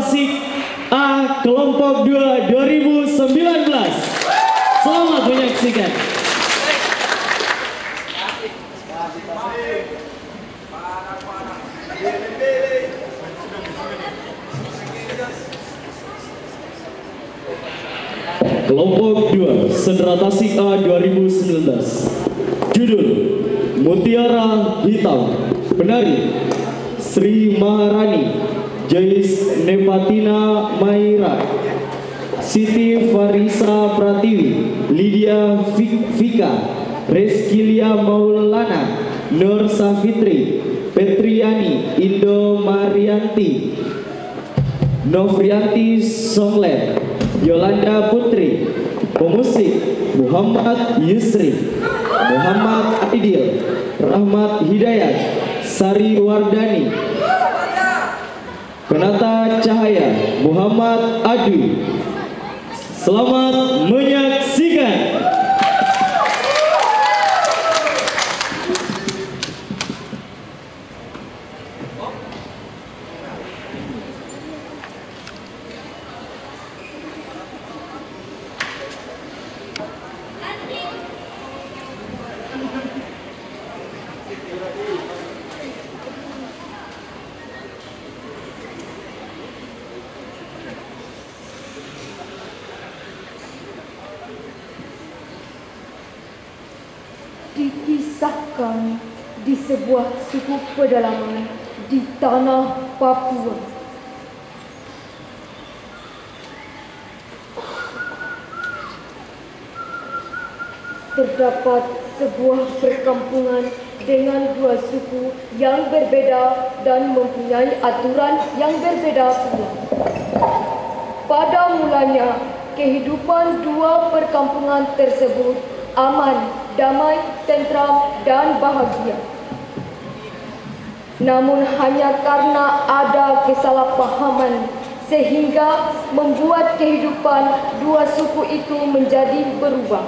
Tasik A kelompok 2 2019. Selamat menyaksikan. Kelompok 2 Sendera Tasik A 2019. Judul Mutiara Hitam. Penari Sri Maharani, Joyce Nepatina Maira, Siti Farisa Pratiwi, Lydia Vika, Reskilia Maulana, Nur Safitri, Petriani, Indo Marianti, Novrianti Songlet, Yolanda Putri. Pemusik Muhammad Yusri, Muhammad Aidil, Rahmat Hidayat, Sari Wardani. Penata cahaya Muhammad Adu. Selamat menyaksikan. Dikisahkan di sebuah suku pedalaman di tanah Papua. Terdapat sebuah perkampungan dengan dua suku yang berbeda dan mempunyai aturan yang berbeda pula. Pada mulanya, kehidupan dua perkampungan tersebut aman, damai, tentram, dan bahagia. Namun hanya karena ada kesalahpahaman sehingga membuat kehidupan dua suku itu menjadi berubah.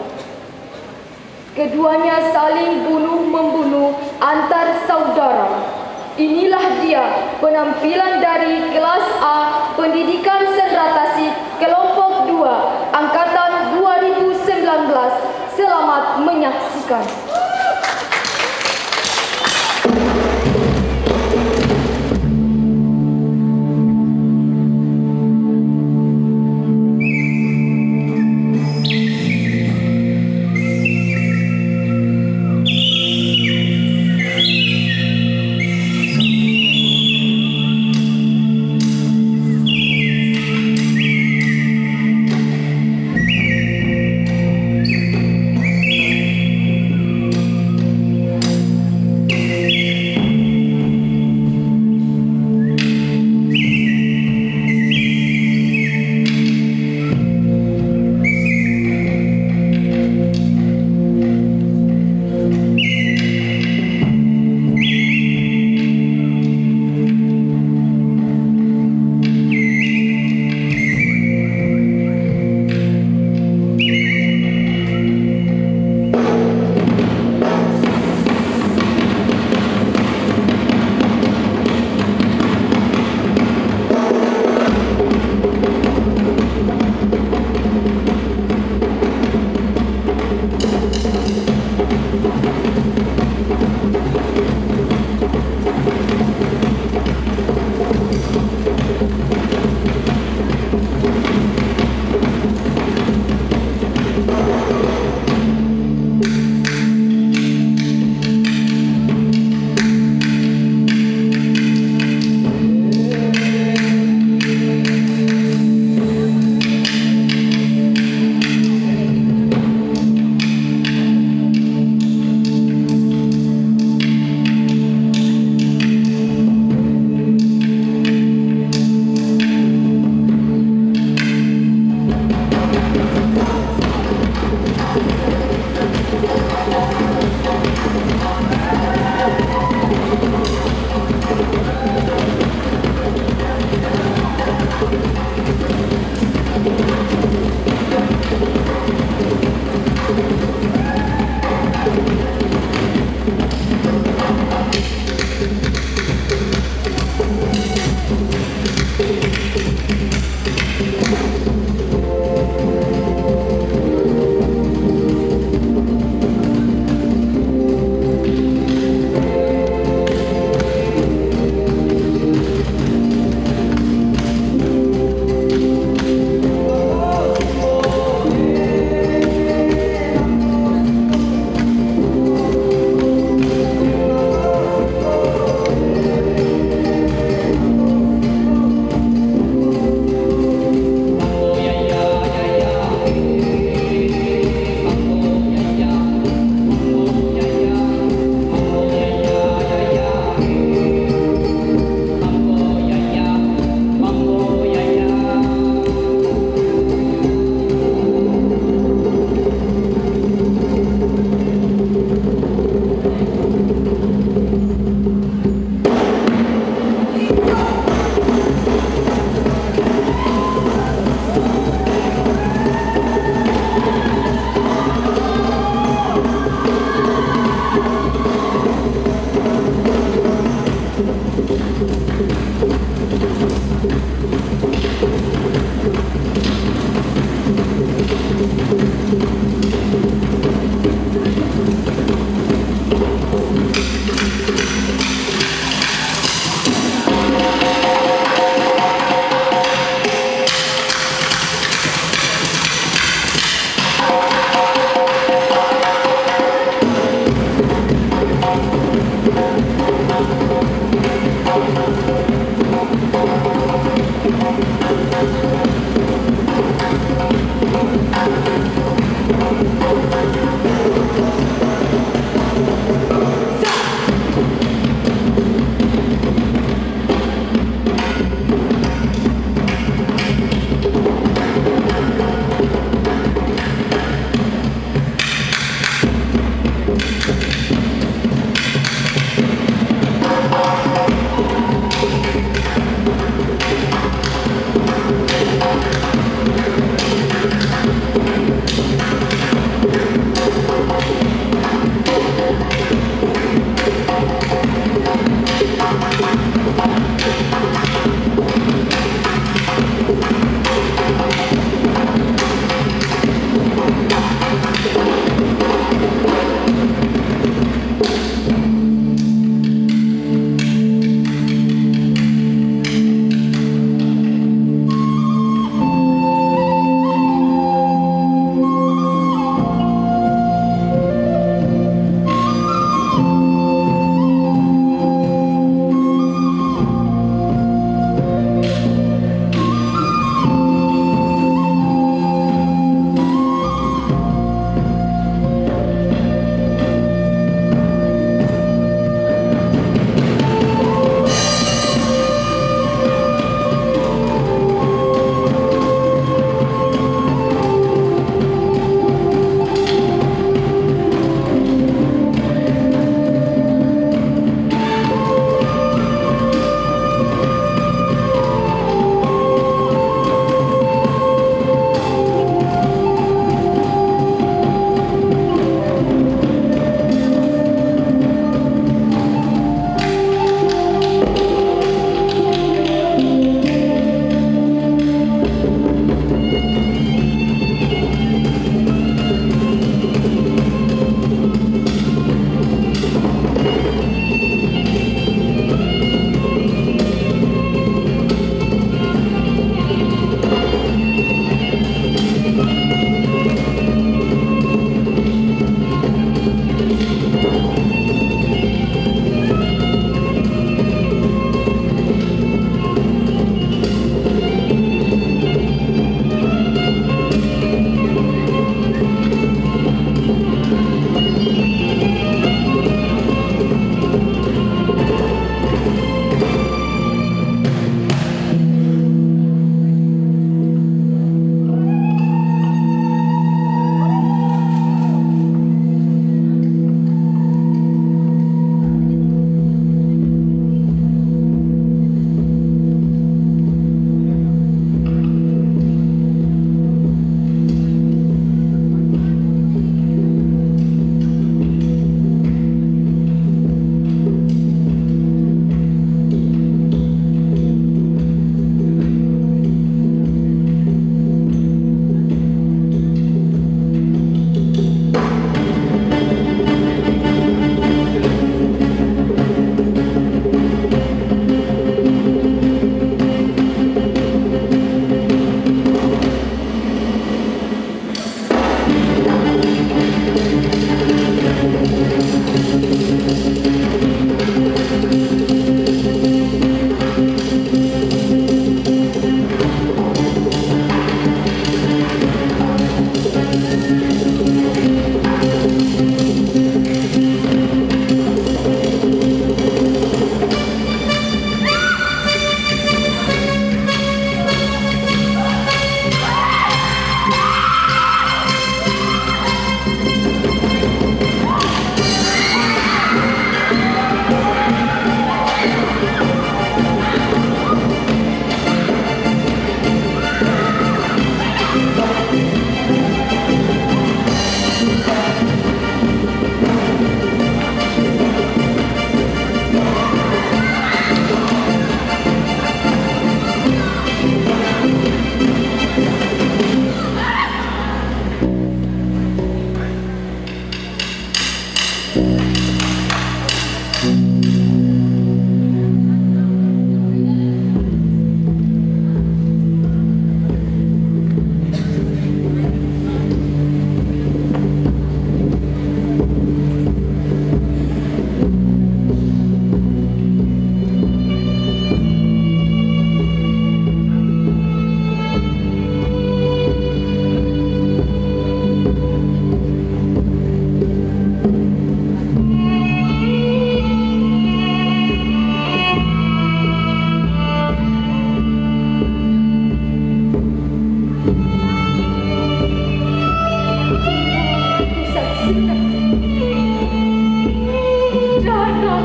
Keduanya saling bunuh-membunuh antar saudara. Inilah dia penampilan dari kelas A Pendidikan Sendera Tasik kelompok 2 angkatan 2019. Selamat menyaksikan.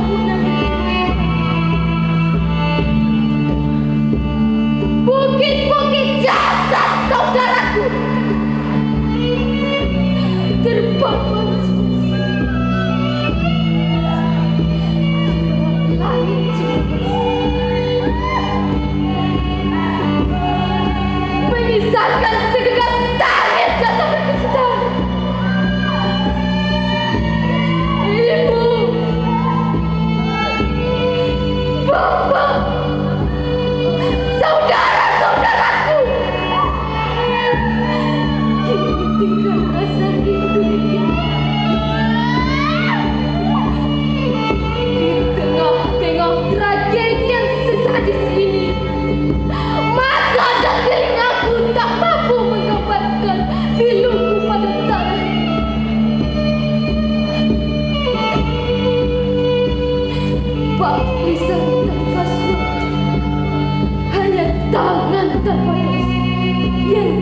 perkampungan bukit-bukit jasad saudaraku terpampang langit menyisakan segenggam tangis jatuh berkesudahan. Ibu, bapak, saudara-saudaraku, kini tinggal rasa rindu ini. Di tengah-tengah tragedi yang sesadis ini, mata dan telingaku tak mampu menggambarkan piluku pada tanah. Pak lisan tanpa suara, hanya tangan tanpa dosa yang